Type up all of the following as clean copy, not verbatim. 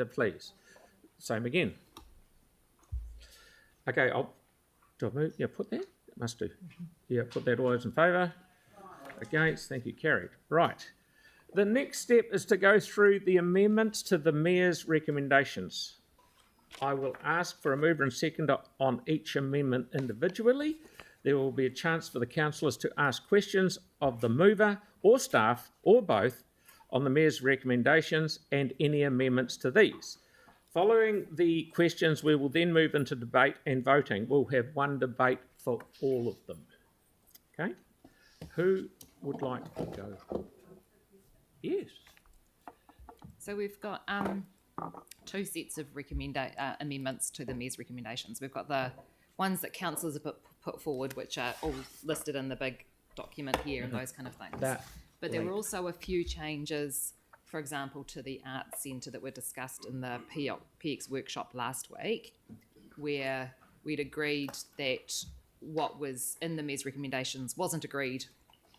please. Same again. Okay, do I move? Yeah, put that. It must do. Yeah, put that. All those in favour? Against? Thank you. Carried. Right. The next step is to go through the amendments to the Mayor's recommendations. I will ask for a mover and seconder on each amendment individually. There will be a chance for the councillors to ask questions of the mover or staff or both on the Mayor's recommendations and any amendments to these. Following the questions, we will then move into debate and voting. We'll have one debate for all of them. Okay? Who would like to go? Yes. So we've got two sets of amendments to the Mayor's recommendations. We've got the ones that councillors have put forward, which are all listed in the big document here and those kind of things. But there were also a few changes, for example, to the Arts Centre that were discussed in the PX workshop last week, where we'd agreed that what was in the Mayor's recommendations wasn't agreed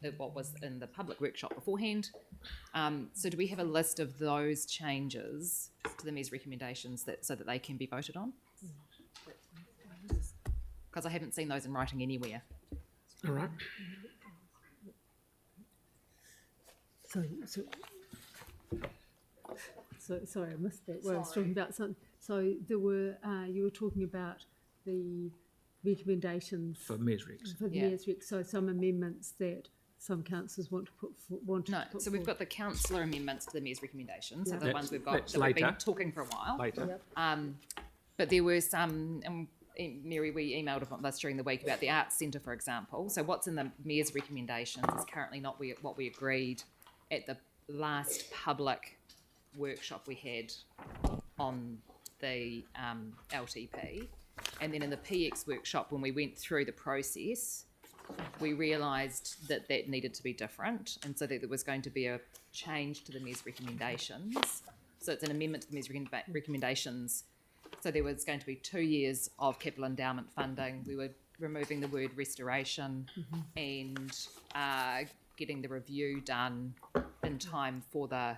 with what was in the public workshop beforehand. So do we have a list of those changes to the Mayor's recommendations so that they can be voted on? Because I haven't seen those in writing anywhere. All right. So sorry, I missed that. Well, I was talking about something. So there were you were talking about the recommendations For Mayor's Recs. for the Mayor's Recs. So some amendments that some councillors want to put So we've got the councillor amendments to the Mayor's recommendations. So the That's- ones we've got that's that we've been later. talking for a while. Later. But there were some, and Mary, we emailed about this during the week about the Arts Centre, for example. So what's in the Mayor's recommendations is currently not what we agreed at the last public workshop we had on the LTP. And then in the PX workshop, when we went through the process, we realised that that needed to be different, and so that there was going to be a change to the Mayor's recommendations. So it's an amendment to the Mayor's recommendations. So there was going to be 2 years of capital endowment funding. We were removing the word restoration and getting the review done in time for the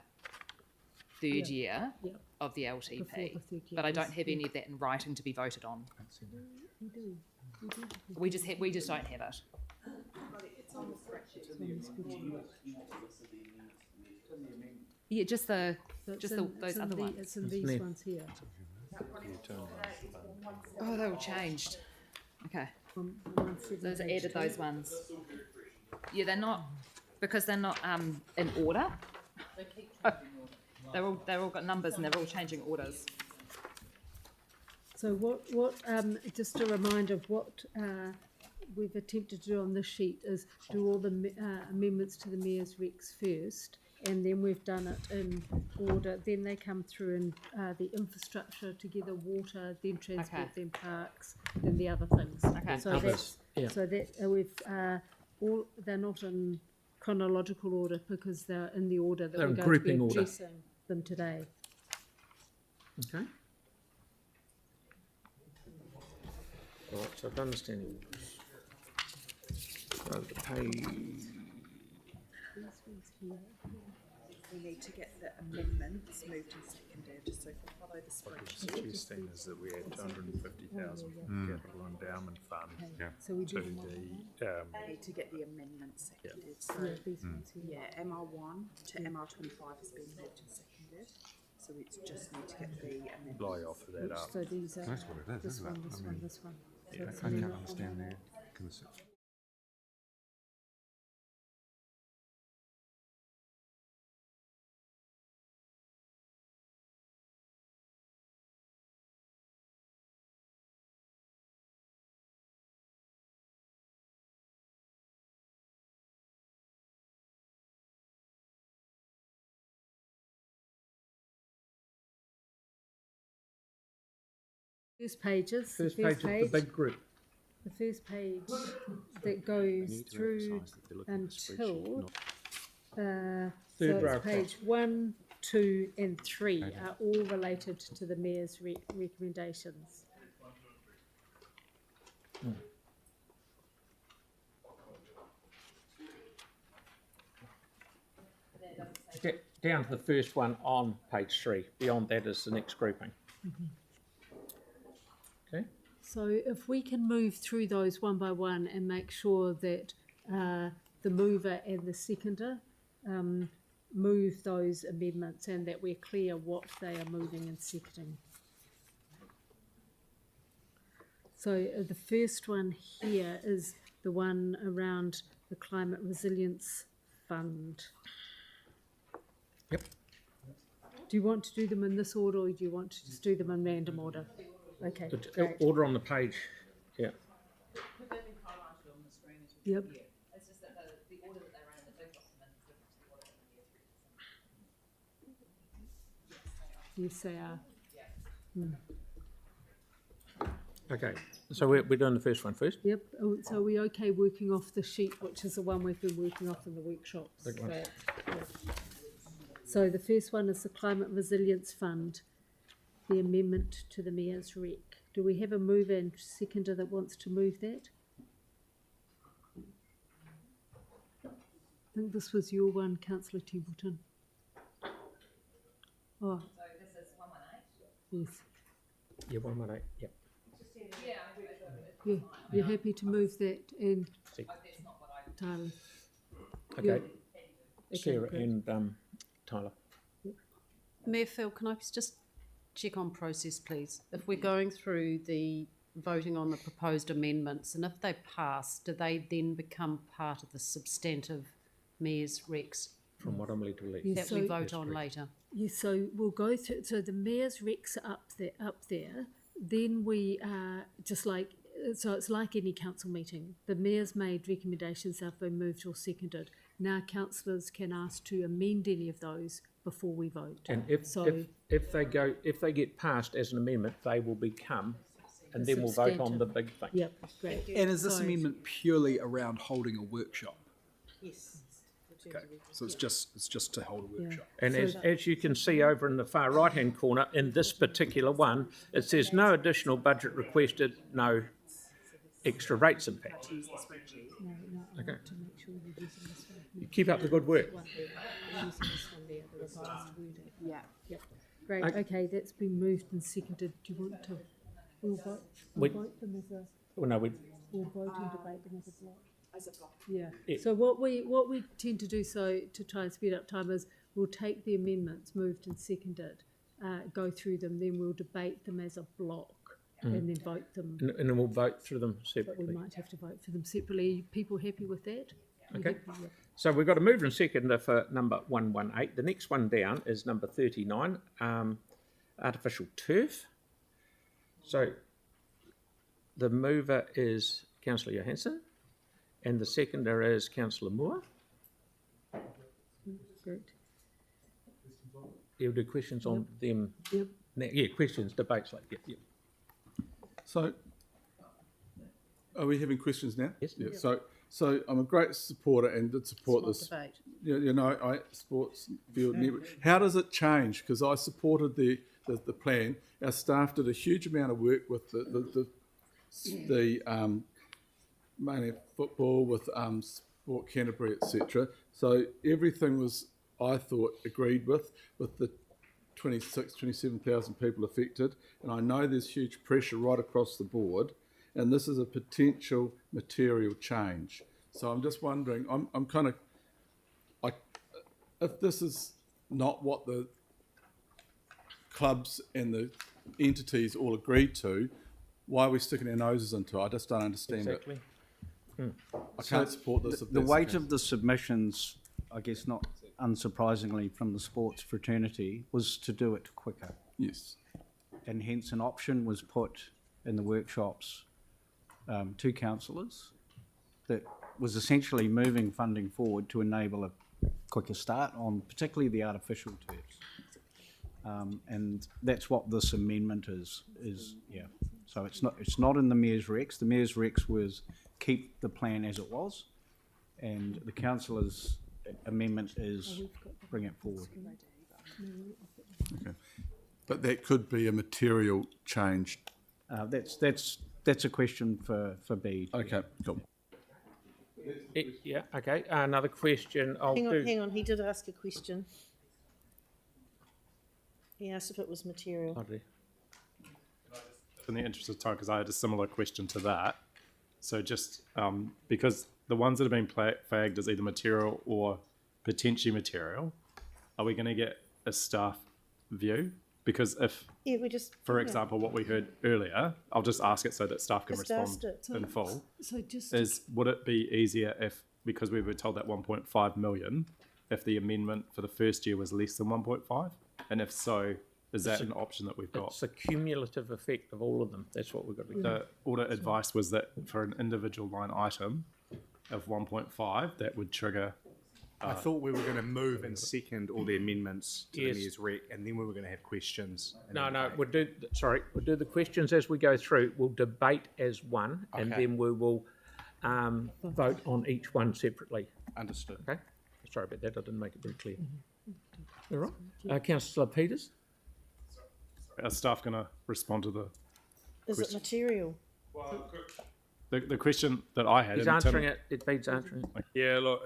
third year of the LTP. But I don't have any of that in writing to be voted on. We just don't have it. Yeah, just those other ones. It's in these ones here. Oh, they all changed. Okay, those are added. Those ones. Yeah, they're not because they're not in order. They're all got numbers and they're all changing orders. So what just a reminder of what we've attempted to do on this sheet is do all the amendments to the Mayor's Recs first, and then we've done it in order. Then they come through in the infrastructure together, water, then transport, then parks, then the other things. Okay. So we've they're not in chronological order because they're in the order that They're we're in going to be grouping order. addressing them today. Okay. Right, so I've understanding. So the page. We need to get the amendments moved and seconded, so if we follow the What spreadsheet. we're suggesting is that we add 250,000 from the capital endowment fund So we to do the, We need to get the amendments seconded, so, these ones here. yeah, MR1 to MR25 has been moved and seconded, so we just need to get the amendments. lie off of that up. So these are That's what it is, this isn't one, it? this I one, mean, this one. So Yeah, it's I in can't the- understand that. First pages. First page of the big group. The first page that goes through until so Third row it's page 1, 2, and 3 are all related to the Mayor's recommendations. down to the first one on page 3. Beyond that is the next grouping. Okay. So if we can move through those one by one and make sure that the mover and the seconder move those amendments and that we're clear what they are moving and seconding. So the first one here is the one around the Climate Resilience Fund. Yep. Do you want to do them in this order, or do you want to just do them in random order? Okay, great. Order on the page. Yeah. Yep. It's just that the order that they ran in the big document is different to the order that the mayor's Yes, they are. Okay. So we're doing the first one first. Yep. Oh, so are we okay working off the sheet, which is the one we've been working off in the workshops? Big one. Great. Yeah. So the first one is the Climate Resilience Fund, the amendment to the Mayor's Rec. Do we have a mover and seconder that wants to move that? I think this was your one, Councillor Templeton. Oh, So this is 118? yes. Yeah, 118. Yep. Yeah, you're happy to move that and Tyler? Okay. Okay, Sarah great. and Tyler. Mayor Phil, can I just check on process, please? If we're going through the voting on the proposed amendments, and if they pass, do they then become part of the substantive Mayor's Recs From what I'm led to believe. Yes. that we So- vote on later? Yes, so we'll go through, so the Mayor's Recs are up there, then we just like, so it's like any council meeting. The Mayor's made recommendations, have been moved or seconded. Now councillors can ask to amend any of those before we vote. And if they get passed as an amendment, they will become, and then we'll vote on the big thing. Yep, great. And is this So- amendment purely around holding a workshop? Yes. Okay, so it's just to hold a workshop. And So- as you can see over in the far right-hand corner, in this particular one, it says no additional budget requested, no extra rates impact. No, I Okay. want to make sure you're using this one. You keep up the good work. Using this one there, the revised wording. Yeah. Yep, great, Okay. okay, that's been moved and seconded. Do you want to, we'll vote them as a, Well, no, we'll vote and debate them as a block. As a block. Yeah, Yeah. so what we tend to do, so to try and speed up time, is we'll take the amendments moved and seconded, go through them, then we'll debate them as a block and then vote them. and then we'll vote through them But we separately. might have to vote for them separately. Are people happy with that? You Okay. happy? Yeah. So we've got a mover and seconder for number 118. The next one down is number 39, artificial turf. So the mover is Councillor Johansson and the seconder is Councillor Moore. Great. You'll do questions on them. Yep. Yeah, questions, debates like, yeah. So, are we having questions now? Yes. Yeah, so I'm a great supporter and did support this. Debate. You know, I sports field. How does it change? Because I supported the plan. Our staff did a huge amount of work with the mainly football, with Sport Canterbury, etc. So everything was, I thought, agreed with the 27,000 people affected, and I know there's huge pressure right across the board, and this is a potential material change. So I'm just wondering, I'm kind of, if this is not what the clubs and the entities all agreed to, why are we sticking our noses into it? I just don't understand Exactly. it. I can't support this. The weight of the submissions, I guess not unsurprisingly from the sports fraternity, was to do it quicker. Yes. And hence an option was put in the workshops to councillors that was essentially moving funding forward to enable a quicker start on particularly the artificial turfs. And that's what this amendment is yeah. So it's not in the Mayor's Recs. The Mayor's Recs was keep the plan as it was, and the councillors' amendment is bring it forward. Okay. But that could be a material change. That's a question for Bede. Okay, cool. Yeah, okay. Another question. I'll Hang do. on, he did ask a question. He asked if it was material. Audrey. In the interest of time, because I had a similar question to that. So just because the ones that have been flagged as either material or potentially material, are we going to get a staff view? Because if, Yeah, we just. for yeah, example, what we heard earlier, I'll just ask it so that staff can discussed respond it. in full. So just, Would it be easier if, because we were told that 1.5 million, if the amendment for the first year was less than 1.5? And if so, is that an option that we've got? It's a cumulative effect of all of them. That's what we've got to be. The audit advice was that for an individual line item of 1.5, that would trigger. I thought we were going to move and second all the amendments to Yes. the Mayor's Rec, and then we were going to have questions. and No, then no, debate. we'll do the questions as we go through. We'll debate as one, and Okay. then we will vote on each one separately. Understood. Okay? Sorry about that, I didn't make it very clear. All right. Councillor Peters? Are staff going to respond to the Is it material? the question that I had? He's and Tim- answering it, it needs answering. Yeah, look,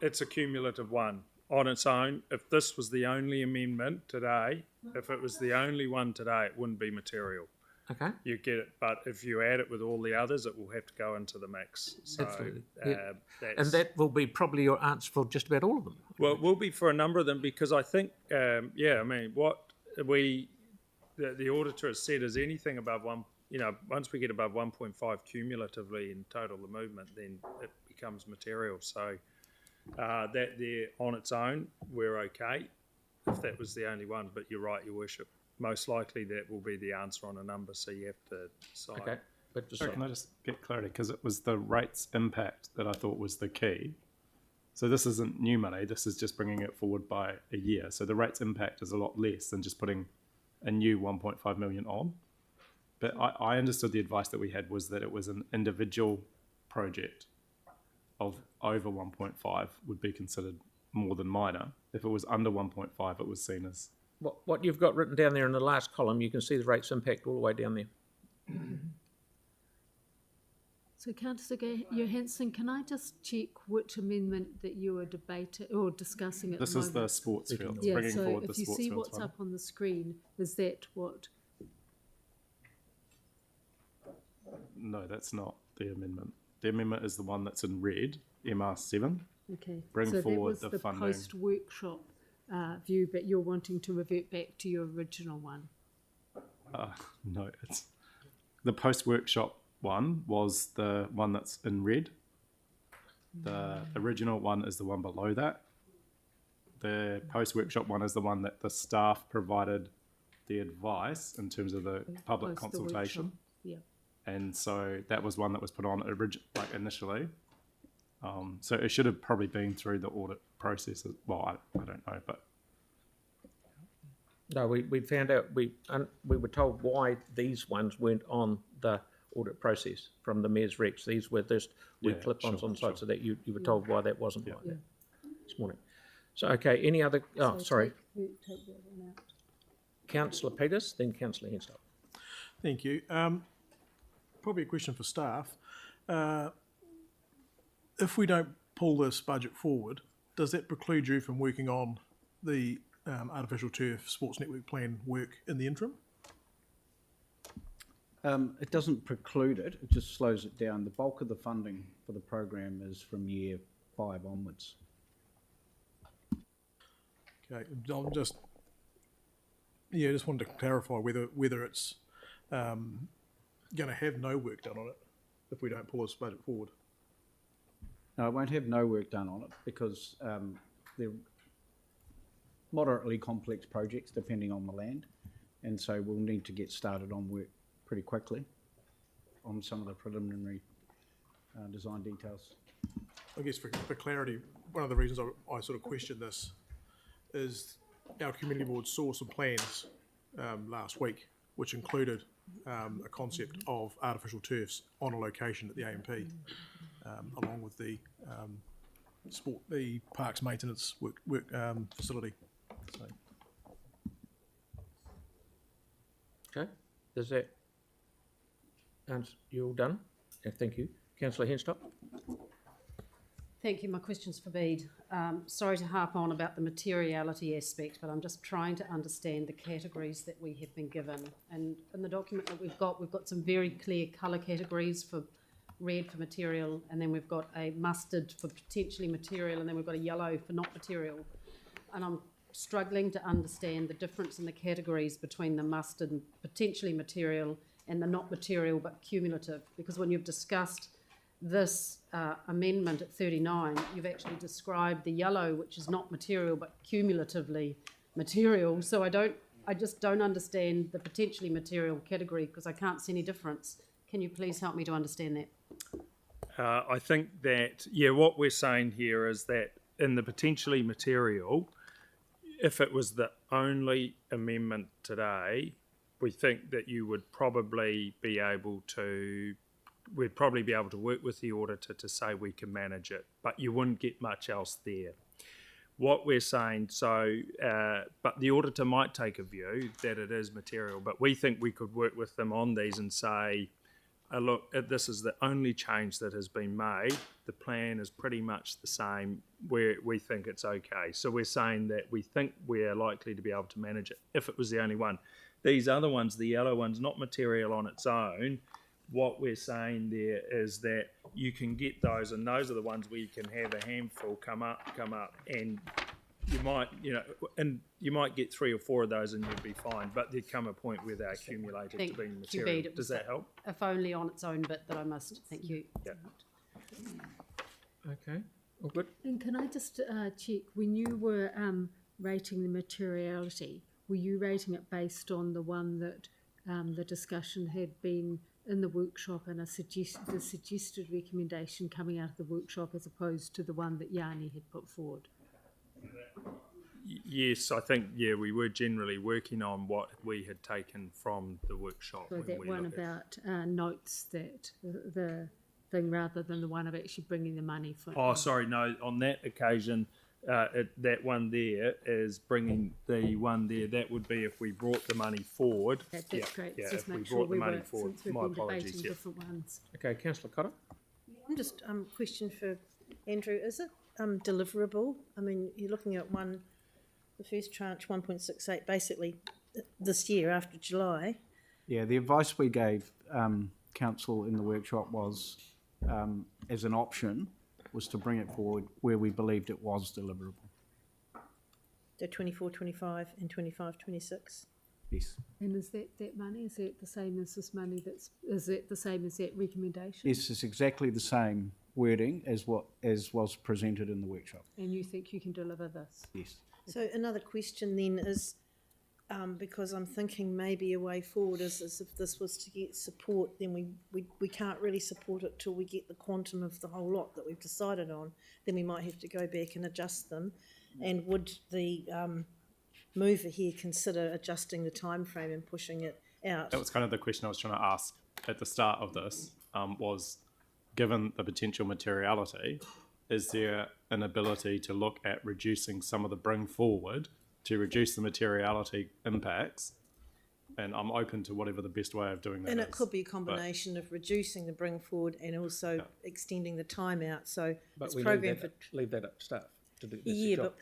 it's a cumulative one on its own. If this was the only amendment today, if it was the only one today, it wouldn't be material. Okay? You get it, but if you add it with all the others, it will have to go into the mix. So, Absolutely, yeah. that's, And that will be probably your answer for just about all of them. well, it will be for a number of them because I think, yeah, I mean, what the auditor has said is anything above one, once we get above 1.5 cumulatively in total the movement, then it becomes material. So that there on its own, we're okay if that was the only one. But you're right, Your Worship. Most likely that will be the answer on a number, so you have to decide. Okay? But Sorry, can I just get clarity? Because it was the rates impact that I thought was the key. So this isn't new money. This is just bringing it forward by a year. So the rates impact is a lot less than just putting a new 1.5 million on. But I understood the advice that we had was that it was an individual project of over 1.5 would be considered more than minor. If it was under 1.5, it was seen as... What you've got written down there in the last column, you can see the rates impact all the way down there. so Councillor Johansson, can I just check which amendment that you are debating or discussing at the This moment? is the sports field. It's Yeah, bringing so forward the if you sports see fields what's one. up on the screen, is that what? No, that's not the amendment. The amendment is the one that's in red, MR7. Okay. Bring so forward that was the funding. post-workshop view, but you're wanting to revert back to your original one. No, it's the post-workshop one was the one that's in red. The original one is the one below that. The post-workshop one is the one that the staff provided the advice in terms of the public Post the consultation. workshop. Yeah. And so that was one that was put on initially. So it should have probably been through the audit process. Well, I don't know, but No, we found out, we were told why these ones weren't on the audit process from the Mayor's Recs. These were just Yeah, clip-ons sure, on site, sure. so that you were told why that wasn't like Yeah. that this morning. So, okay, any other, So sorry, Take that one out. Councillor Peters, then Councillor Henstock. Thank you. Probably a question for staff. If we don't pull this budget forward, does that preclude you from working on the artificial turf sports network plan work in the interim? It doesn't preclude it, it just slows it down. The bulk of the funding for the program is from year 5 onwards. Okay, I'm just wanted to clarify whether it's going to have no work done on it if we don't pull this budget forward. No, it won't have no work done on it because they're moderately complex projects depending on the land, and so we'll need to get started on work pretty quickly on some of the preliminary design details. I guess for clarity, one of the reasons I sort of question this is our community board saw some plans last week, which included a concept of artificial turfs on a location at the AMP, along with the parks maintenance work facility. So. Okay, does that answer, you all done? Yeah, thank you. Councillor Henstock? Thank you. My question's for Bede. Sorry to harp on about the materiality aspect, but I'm just trying to understand the categories that we have been given. And in the document that we've got some very clear colour categories for red for material, and then we've got a mustard for potentially material, and then we've got a yellow for not material. And I'm struggling to understand the difference in the categories between the mustard and potentially material and the not material but cumulative, because when you've discussed this amendment at 39, you've actually described the yellow, which is not material but cumulatively material. So I just don't understand the potentially material category because I can't see any difference. Can you please help me to understand that? I think that, what we're saying here is that in the potentially material, if it was the only amendment today, we think that you would probably be able to, we'd probably be able to work with the auditor to say we can manage it, but you wouldn't get much else there. What we're saying, but the auditor might take a view that it is material, but we think we could work with them on these and say, look, this is the only change that has been made. The plan is pretty much the same. We think it's okay. So we're saying that we think we're likely to be able to manage it if it was the only one. These other ones, the yellow ones, not material on its own, what we're saying there is that you can get those, and those are the ones where you can have a handful come up, and you might, and you might get 3 or 4 of those and you'd be fine, but there'd come a point where they're accumulated to being material. Does that help? If only on its own bit that I must. Thank you. Yeah. Okay, all good. And can I just check, when you were rating the materiality, were you rating it based on the one that the discussion had been in the workshop and the suggested recommendation coming out of the workshop as opposed to the one that Yanni had put forward? Yes, I think, we were generally working on what we had taken from the workshop. So that one about notes, that the thing, rather than the one of actually bringing the money for. Oh, sorry, no, on that occasion, that one there is bringing the one there. That would be if we brought the money forward. That's great. Yeah, Just if we make sure brought the we money were, forward. since we've My been apologies. debating different ones. Okay, Councillor Cotter. I'm just question for Andrew. Is it deliverable? I mean, you're looking at the first tranche 1.68 basically this year after July. Yeah, the advice we gave council in the workshop was, as an option, was to bring it forward where we believed it was deliverable. So 24-25 and 25-26. Yes. And is that money? Is that the same as this money? Is it the same as that recommendation? Yes, it's exactly the same wording as was presented in the workshop. And you think you can deliver this? Yes. So another question then is, because I'm thinking maybe a way forward is if this was to get support, then we can't really support it till we get the quantum of the whole lot that we've decided on. Then we might have to go back and adjust them. And would the mover here consider adjusting the time frame and pushing it out? That was kind of the question I was trying to ask at the start of this, was given the potential materiality, is there an ability to look at reducing some of the bring forward to reduce the materiality impacts? And I'm open to whatever the best way of doing that is. And it could be a combination of reducing the bring forward and also extending the time out. So But it's we programmed for... leave that up to staff to do this Yeah, job.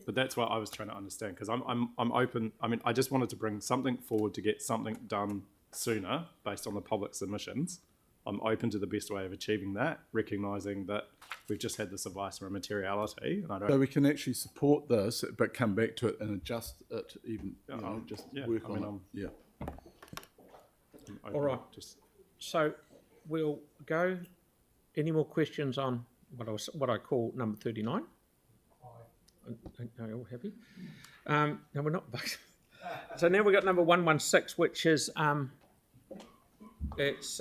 But that's what I was trying to understand, because I'm open. I mean, I just wanted to bring something forward to get something done sooner based on the public submissions. I'm open to the best way of achieving that, recognising that we've just had this advice around materiality, and I don't. So we can actually support this, but come back to it and adjust it even, just work I mean, on it. Yeah. I'm open, All right. So we'll go. Any more questions on what I call number 39? Are you all happy? No, we're not. So now we've got number 116, which is it's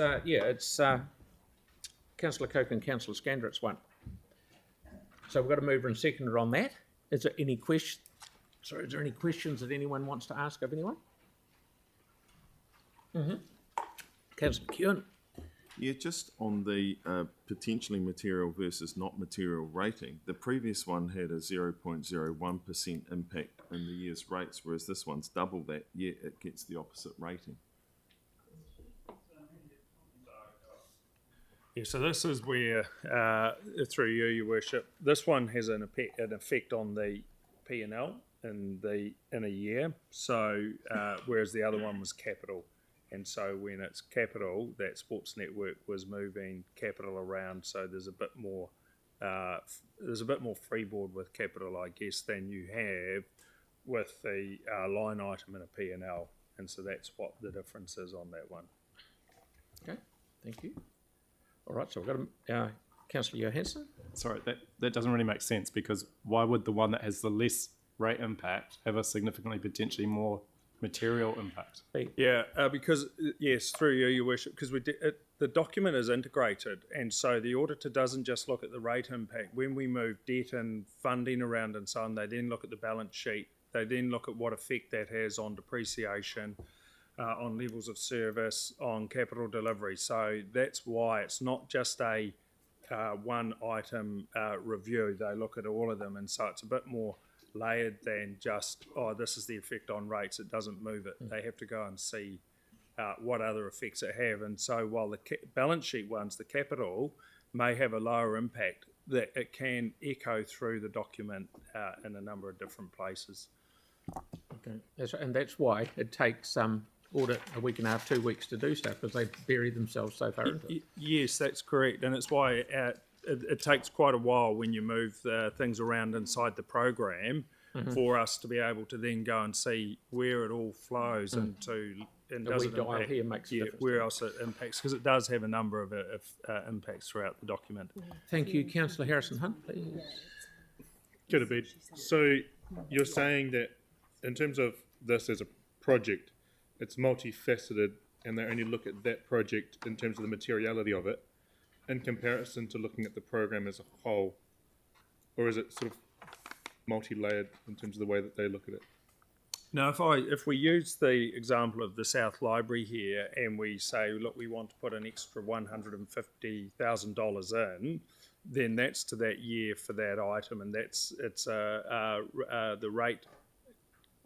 Councillor Coke and Councillor Scandrett's one. So we've got a mover and seconder on that. Is there any question? Sorry, is there any questions that anyone wants to ask of anyone? Councillor Kewen. Yeah, just on the potentially material versus not material rating, the previous one had a 0.01% impact in the year's rates, whereas this one's double that, yet it gets the opposite rating. Yeah, so this is where, through you, Your Worship, this one has an effect on the P&L in a year. So whereas the other one was capital, and so when it's capital, that sports network was moving capital around. So there's a bit more freeboard with capital, I guess, than you have with the line item in a P&L, and so that's what the difference is on that one. Okay, thank you. All right, so we've got Councillor Johansson. Sorry, that doesn't really make sense, because why would the one that has the less rate impact have a significantly potentially more material impact? Yeah, because, yes, through you, Your Worship, because the document is integrated, and so the auditor doesn't just look at the rate impact. When we move debt and funding around and so on, they then look at the balance sheet. They then look at what effect that has on depreciation, on levels of service, on capital delivery. So that's why it's not just a one item review. They look at all of them, and so it's a bit more layered than just, oh, this is the effect on rates, it doesn't move it. They have to go and see what other effects it have. And so while the balance sheet ones, the capital, may have a lower impact, that it can echo through the document in a number of different places. Okay, and that's why it takes audit a week and a half, 2 weeks to do stuff, because they bury themselves so far into it. Yes, that's correct, and it's why it takes quite a while when you move things around inside the program for us to be able to then go and see where it all flows into, and does it impact, here makes a difference. where else it impacts, because it does have a number of impacts throughout the document. Thank you. Councillor Harrison Hunt, please. Good a bit. So you're saying that in terms of this as a project, it's multifaceted, and they only look at that project in terms of the materiality of it, in comparison to looking at the program as a whole, or is it sort of multi-layered in terms of the way that they look at it? Now, if we use the example of the South Library here, and we say, look, we want to put an extra $150,000 in, then that's to that year for that item, and the rate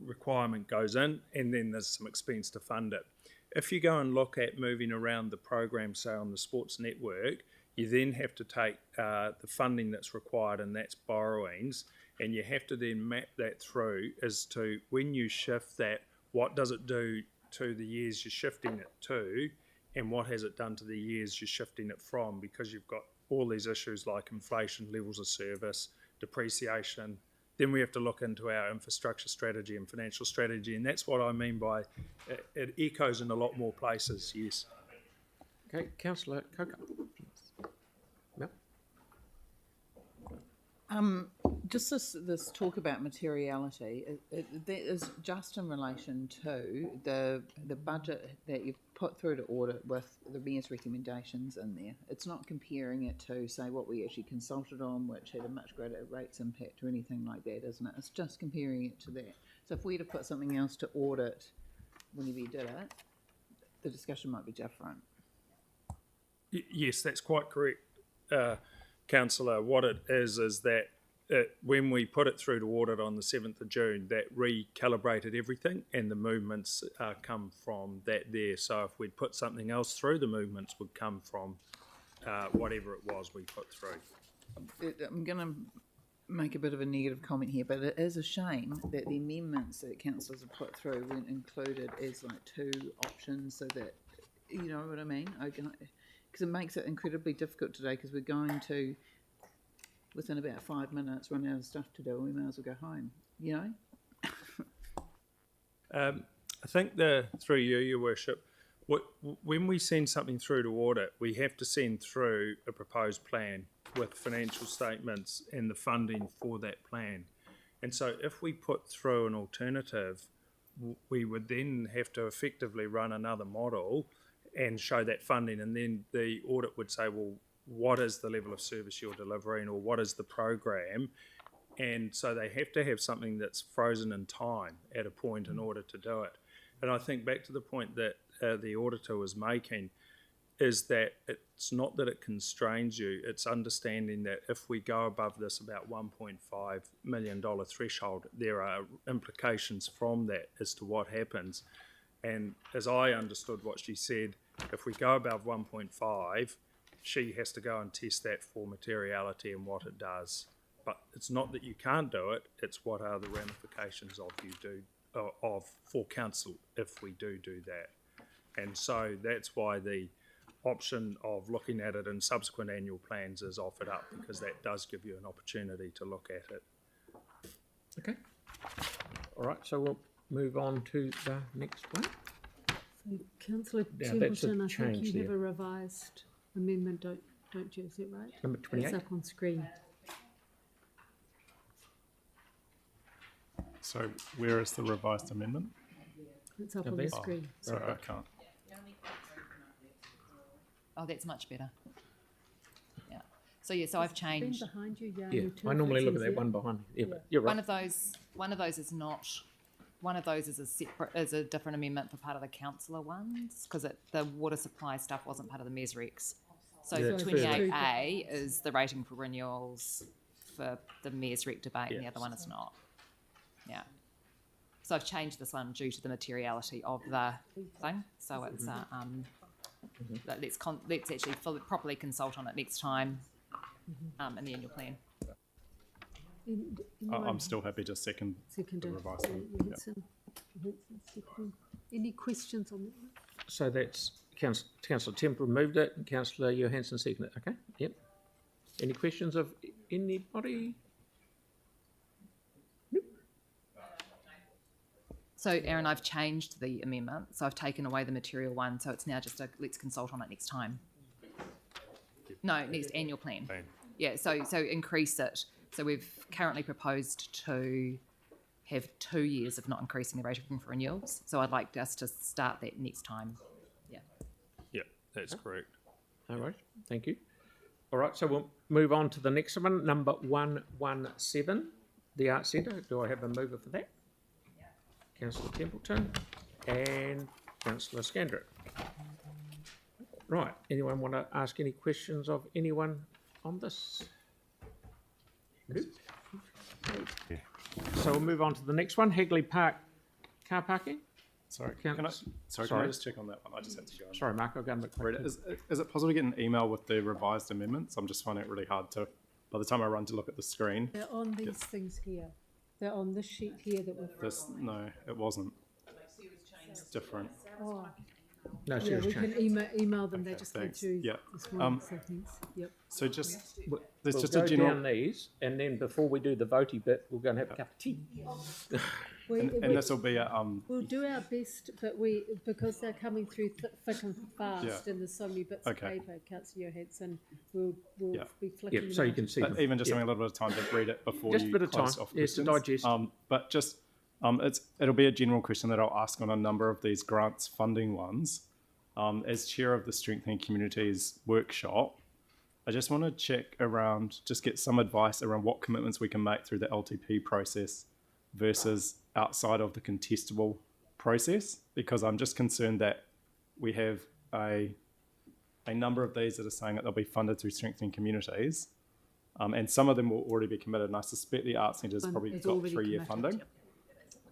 requirement goes in, and then there's some expense to fund it. If you go and look at moving around the program, say on the sports network, you then have to take the funding that's required, and that's borrowings, and you have to then map that through as to when you shift that, what does it do to the years you're shifting it to, and what has it done to the years you're shifting it from, because you've got all these issues like inflation, levels of service, depreciation. Then we have to look into our infrastructure strategy and financial strategy, and that's what I mean by it echoes in a lot more places, yes. Okay, Councillor Coker. No? Just this talk about materiality, that is just in relation to the budget that you've put through to audit with the mayor's recommendations in there. It's not comparing it to, say, what we actually consulted on, which had a much greater rates impact or anything like that, isn't it? It's just comparing it to that. So if we had to put something else to audit whenever you did it, the discussion might be different. Yes, that's quite correct, Councillor. What it is that when we put it through to audit on the 7th of June, that recalibrated everything, and the movements come from that there. So if we'd put something else through, the movements would come from whatever it was we put through. I'm going to make a bit of a negative comment here, but it is a shame that the amendments that councillors have put through weren't included as like 2 options, so that, you know what I mean? Because it makes it incredibly difficult today, because we're going to, within about 5 minutes, run out of stuff to do, and we may as well go home, you know? I think through you, Your Worship, when we send something through to audit, we have to send through a proposed plan with financial statements and the funding for that plan. And so if we put through an alternative, we would then have to effectively run another model and show that funding, and then the audit would say, well, what is the level of service you're delivering, or what is the program? And so they have to have something that's frozen in time at a point in order to do it. And I think back to the point that the auditor was making, is that it's not that it constrains you, it's understanding that if we go above this about $1.5 million threshold, there are implications from that as to what happens. And as I understood what she said, if we go above 1.5, she has to go and test that for materiality and what it does. But it's not that you can't do it, it's what are the ramifications for council if we do that. And so that's why the option of looking at it in subsequent annual plans is offered up, because that does give you an opportunity to look at it. Okay. All right, so we'll move on to the next one. So Councillor Now, that's a Templeton, I think change you have there. a revised amendment, don't you, is that right? Number 28. It's up on screen. So where is the revised amendment? It's up Up on there? the screen. Sorry, I can't. Oh, that's much better. Yeah. So yeah, so I've Been changed. behind you, yeah. Yeah, you I turn normally it look at that easier. one behind me. Yeah, but you're right. One of those is not. One of those is a different amendment for part of the councillor ones, because the water supply stuff wasn't part of the MESREX. So Yeah, the it's 28A is the rating for renewals for the MESREC debate, and the Yeah. other one is not. Yeah. So I've changed this one due to the materiality of the thing. So it's let's actually properly consult on it next time in the annual plan. I'm still happy to second Second, the revised one. Yep. Hanson, second. Any questions on that one? So that's Councillor Temple moved it and Councillor Johansson seconded it. Okay, yep. Any questions of anybody? So Aaron, I've changed the amendment. So I've taken away the material one. So it's now just a let's consult on it next time. No, next annual plan. Yeah, so increase it. So we've currently proposed to have 2 years of not increasing the rating for renewals. So I'd like us to start that next time. Yeah. Yeah, that's correct. All right, thank you. All right, so we'll move on to the next one, number 117, the Arts Centre. Do I have a mover for that? Councillor Templeton and Councillor Scandrick. Right, anyone want to ask any questions of anyone on this? Nope. So we'll move on to the next one, Hagley Park car parking. Sorry, Can- can I sorry. just check on that one? I just had to go. Sorry, Mark, I'll go and Read it. Is it possible to get an email with the revised amendments? I'm just finding it really hard to, by the time I run to look at the screen. They're on these things here. They're on this sheet here that we've. No, it wasn't. It's different. Oh, No, yeah, serious we change. can email them. They Okay, just came thanks. through Yeah. this morning. So thanks. Yep. So just, there's We'll just go a general, down these, and then before we do the votey bit, we'll go and have a cup of tea. We, and this will be a, we'll do our best, but because they're coming through thick and fast, and there's so many bits of Okay. paper, Councillor Johansson, we'll Yeah. be flicking. Yep, so you them can out. see them. even just Yep. having a little bit of time to read it before Just a you bit of close time, off yes, to questions. digest. But just, it'll be a general question that I'll ask on a number of these grants funding ones. As chair of the Strengthening Communities workshop, I just want to check around, just get some advice around what commitments we can make through the LTP process versus outside of the contestable process, because I'm just concerned that we have a number of these that are saying that they'll be funded through Strengthening Communities, and some of them will already be committed, and I suspect the Arts Centre's One probably is got already 3-year committed. funding.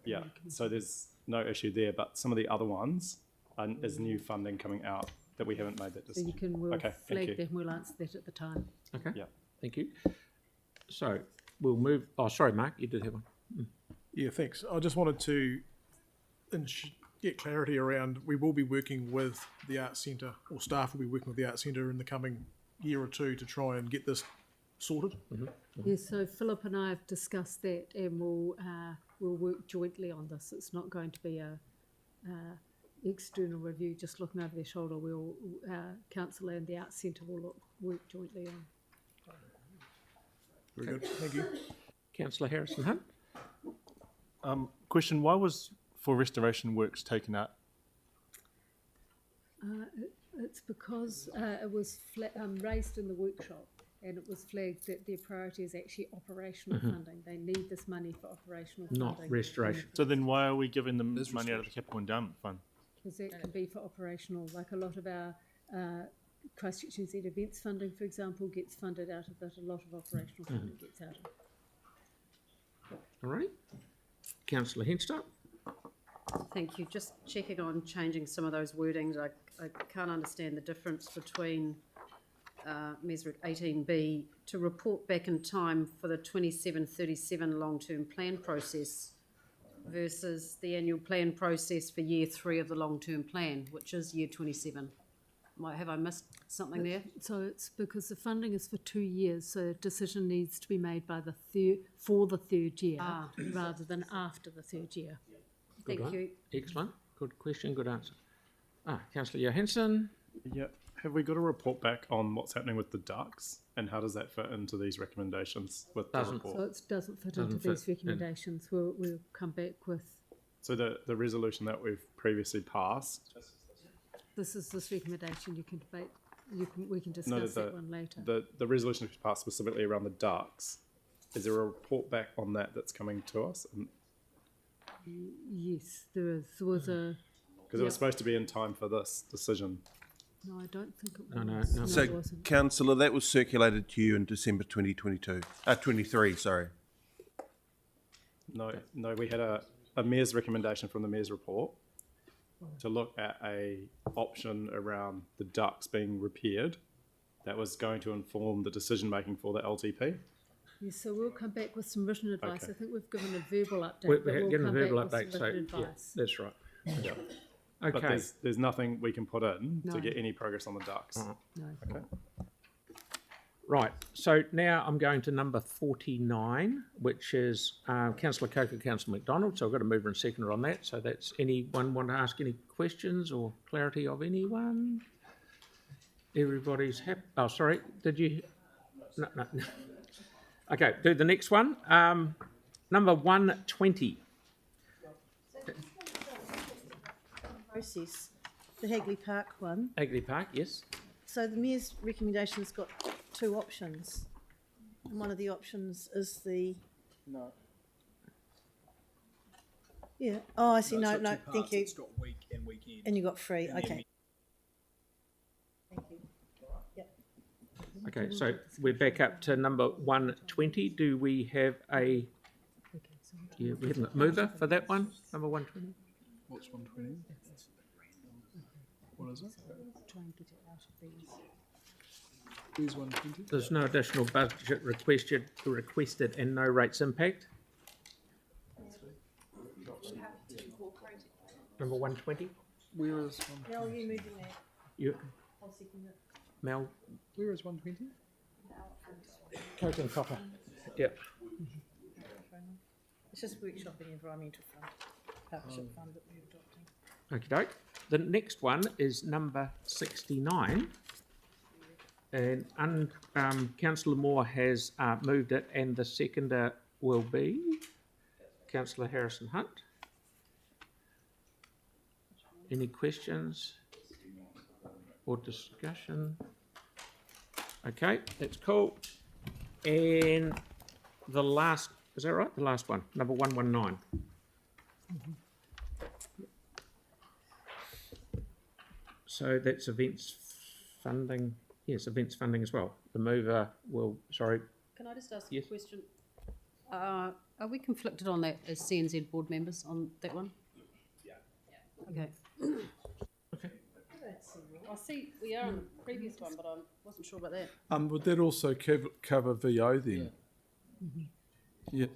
Yeah, so there's no issue there, but some of the other ones is new funding coming out that we haven't made that So you decision. can, we'll Okay, thank flag you. that and we'll answer that at the time. Okay. Yeah. Thank you. So we'll move. Oh, sorry, Mark, you did have one. Yeah, thanks. I just wanted to get clarity around, we will be working with the Arts Centre, or staff will be working with the Arts Centre in the coming year or two to try and get this sorted. Yes, so Philip and I have discussed that, and we'll work jointly on this. It's not going to be a external review, just looking over their shoulder. We'll council and the Arts Centre will work jointly on. Very good, thank you. Councillor Harrison Hunt. Question, why was for restoration works taken out? It's because it was raised in the workshop, and it was flagged that their priority is actually operational funding. They need this money for operational Not funding. restoration. So then why are we giving them money out of the capital endowment fund? Because that can be for operational, like a lot of our Christchurch NZ events funding, for example, gets funded out of that. A lot of operational funding gets out of it. All right. Councillor Henstock. Thank you. Just checking on changing some of those wordings. I can't understand the difference between MESRIC 18B, to report back in time for the 27-37 long-term plan process versus the annual plan process for year 3 of the long-term plan, which is year 27. Have I missed something there? So it's because the funding is for 2 years, so a decision needs to be made by the third year rather than after the third year. Thank one. you. Excellent. Good question, good answer. Councillor Johansson. Yeah. Have we got a report back on what's happening with the ducks and how does that fit into these recommendations with the report? So it doesn't fit into these recommendations. We'll come back with. So the resolution that we've previously passed. This recommendation. You can debate. We can discuss that one later. The resolution we passed specifically around the ducks. Is there a report back on that that's coming to us? Yes, there is. There was a. Because it was supposed to be in time for this decision. No, I don't think it was. No. So, it wasn't. Councillor, that was circulated to you in December 2022. 23, sorry. No, we had a Mayor's recommendation from the Mayor's report to look at a option around the ducts being repaired that was going to inform the decision making for the LTP. Yes, so we'll come back with some written advice. Okay. I think we've given a verbal update. We're but we'll getting a come verbal back with update, some so written yeah, advice. that's right. Yeah. Okay. But there's nothing we can put in No. to get any progress on the ducts. No. Okay. Right, so now I'm going to number 49, which is Councillor Coker, Councillor McDonald. So I've got a mover and seconder on that. So that's anyone want to ask any questions or clarity of anyone? Everybody's happy. Oh, sorry, did you? No. Okay, do the next one. Number 120. Process, the Hagley Park one. Hagley Park, yes. So the Mayor's recommendation's got 2 options. And one of the options is the. No. Yeah. Oh, I see. it's No, got no. two Thank parts. you. It's got week and weekend. And you got 3. And then Okay. Thank you. Yep. Okay, so we're back up to number 120. Do we have a we haven't got mover for that one? Number 120. What's 120? What is it? Try and get it out of these. Where's 120? There's no additional budget requested and no rates impact. Number 120. Where is 120? Mel, you moving that? You, I'll second it. Mel, Where is 120? Coke and copper. Yep. It's just workshopping environmental fund, partnership fund that we're adopting. Okie doke. The next one is number 69. And Councillor Moore has moved it, and the seconder will be Councillor Harrison Hunt. Any questions or discussion? Okay, that's cool. And the last, is that right? The last one, number 119. So that's events funding. Yes, events funding as well. The mover will, sorry. Can I just ask Yes. a question? Are we conflicted on that as CNZ board members on that one? Yeah. Okay. Okay. I see we are on the previous one, but I wasn't sure about that. Would that also cover VO then? Yeah.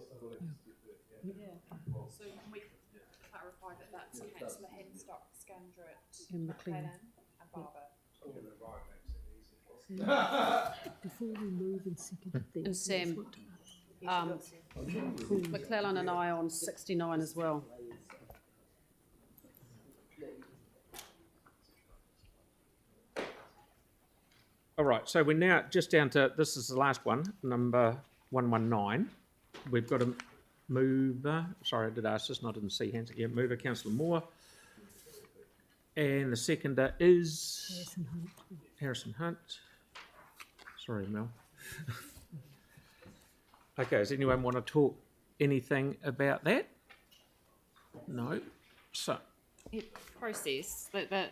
So can we clarify that that's Councillor Henstock, Scandrett, And McLean. and Barber? Before we move and second these. And Sam, McClellan and I on 69 as well. All right, so we're now just down to, this is the last one, number 119. We've got a mover, sorry, I did ask this, not in see hands. Yeah, mover, Councillor Moore. And the seconder is Harrison Hunt. Sorry, Mel. Okay, does anyone want to talk anything about that? No. So, Process, but the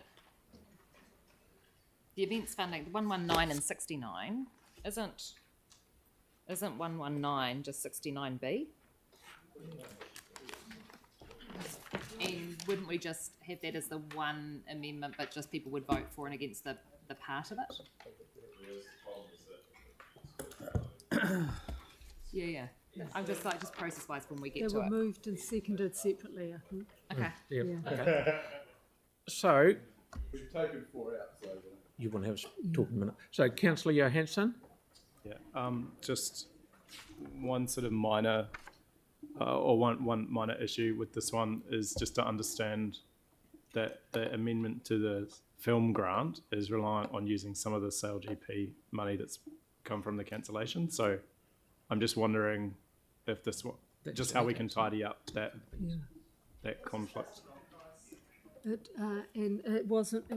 events funding, 119 and 69, isn't 119 just 69B? And wouldn't we just have that as the one amendment, but just people would vote for and against the part of it? Yeah. I'm just like, just process-wise when we They get to were it. moved and seconded separately, I think. Okay. Yeah. Yeah. Okay. So We've taken 4 out, so. you want to have talk in a minute. So Councillor Johansson. Yeah, just one sort of minor, or one minor issue with this one is just to understand that the amendment to the film grant is reliant on using some of the sale GP money that's come from the cancellation. So I'm just wondering if this one, just how we can tidy up that conflict. And it wasn't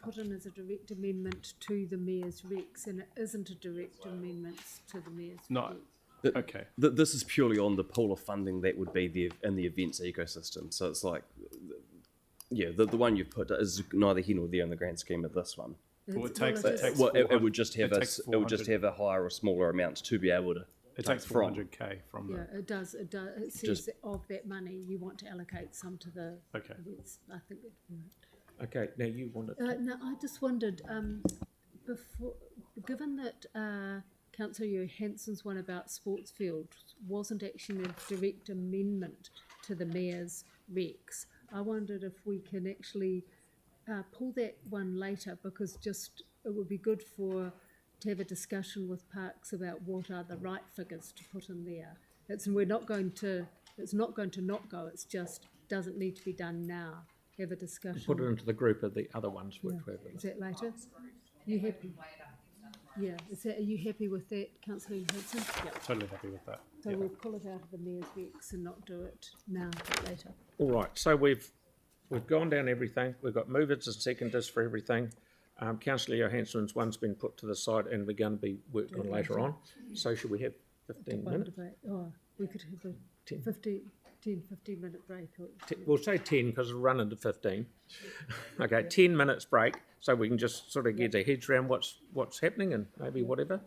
put in as a direct amendment to the mayor's recs, and it isn't a direct amendment to the mayor's No. recs. Okay. This is purely on the pool of funding that would be there in the events ecosystem. So it's like, yeah, the one you've put is neither here nor there in the grand scheme of this one. Well, it takes It would just have it would just have a higher or smaller amount to be able to. It takes 400k from Yeah, it does. It says Just- that of that money, you want to allocate some to the Okay. events. I think that's right. Okay, now you wanted. No, I just wondered, before, given that Councillor Johansson's one about Sportsfield wasn't actually a direct amendment to the mayor's recs, I wondered if we can actually pull that one later, because just it would be good to have a discussion with Parks about what are the right figures to put in there. It's not going to not go. It's just doesn't need to be done now. Have a discussion. Put it into the group of the other ones which Yeah. we've. Is that later? You happy? Yeah. Are you happy with that, Councillor Hudson? Yeah. Totally happy with that. So we'll pull it out of the mayor's recs and not do it now, but later. All right, so we've gone down everything. We've got movers and seconders for everything. Councillor Johansson's one's been put to the side and we're going to be worked on later on. So should we have 15 minutes? Oh, we could have a 15-minute break. We'll say 10 because we'll run into 15. Okay, 10 minutes break so we can just sort of get our heads around what's happening and maybe whatever.